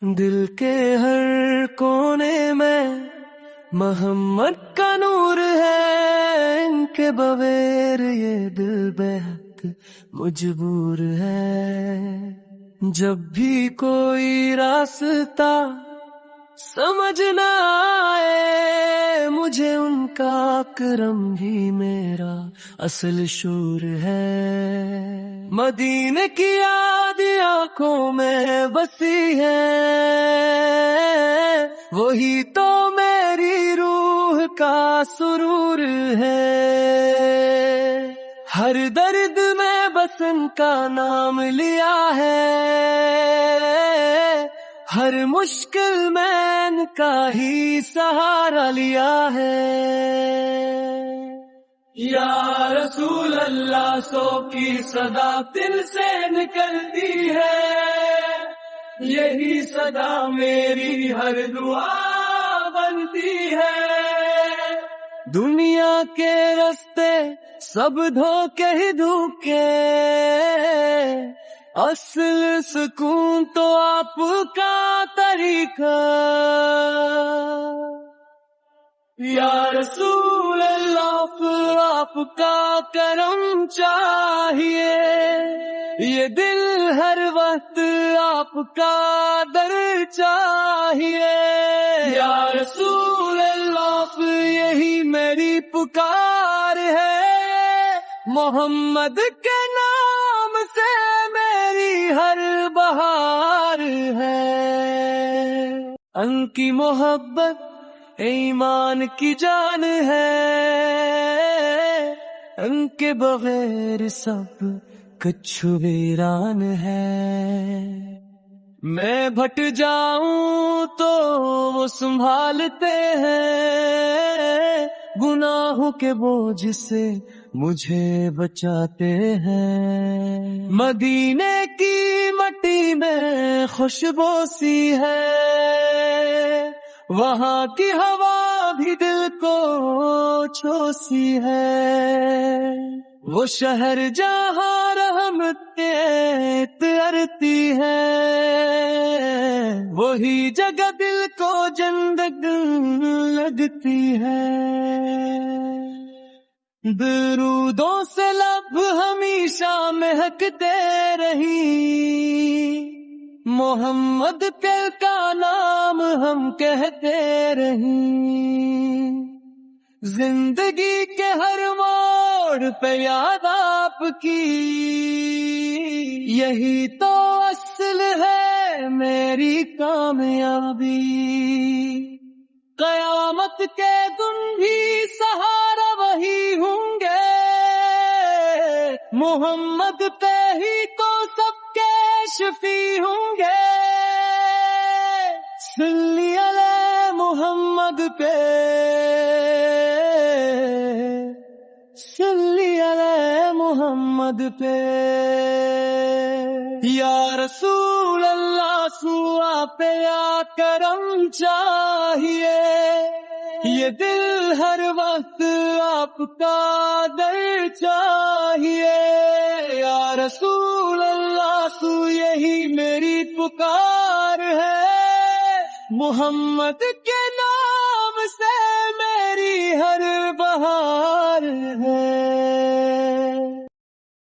دل کے ہر کونے میں محمد کا نور ہے، ان کے بغیر یہ دل بے حد مجبور ہے۔ جب بھی کوئی راستہ سمجھ نہ آئے مجھے، ان کا کرم ہی میرا اصل شور ہے۔ مدینے کی یاد آنکھوں میں بسی ہے، وہی تو میری روح کا سرور ہے۔ ہر درد میں بس ان کا نام لیا ہے، ہر مشکل میں ان کا ہی سہارا لیا ہے۔ یا رسول اللہ سو کی صدا دل سے نکلتی ہے، یہی صدا میری ہر دعا بنتی ہے۔ دنیا کے راستے سب دھوکے ہی دھوکے، اصل سکون تو آپ کا طریقہ۔ یا رسول اللہ آپ کا کرم چاہیے، یہ دل ہر وقت آپ کا در چاہیے۔ یا رسول اللہ یہی میری پکار ہے، محمد کے نام سے میری ہر بہار ہے۔ ان کی محبت ایمان کی جان ہے، ان کے بغیر سب کچھ ویران ہے۔ میں بھٹ جاؤں تو وہ سنبھالتے ہیں، گناہوں کے بوجھ سے مجھے بچاتے ہیں۔ مدینے کی مٹی میں خوشبو سی ہے، وہاں کی ہوا بھی دل کو چھوسی ہے۔ وہ شہر جہاں رحمت ترتی ہے، وہی جگہ دل کو جنت لگتی ہے۔ درودوں سے لب ہمیشہ مہکتے رہی، محمد کا نام ہم کہتے رہیں۔ زندگی کے ہر موڑ پہ یاد آپ کی، یہی تو اصل ہے میری کامیابی۔ قیامت کے دن بھی سہارا وہی ہوں گے، محمد پہ ہی تو سب کے شفیع ہوں گے۔ صلی علی محمد پہ، صلی علی محمد پہ۔ یا رسول اللہ سوا پہ یا کرم چاہیے، یہ دل ہر وقت آپ کا در چاہیے۔ یا رسول اللہ سو یہی میری پکار ہے، محمد کے نام سے میری ہر بہار ہے۔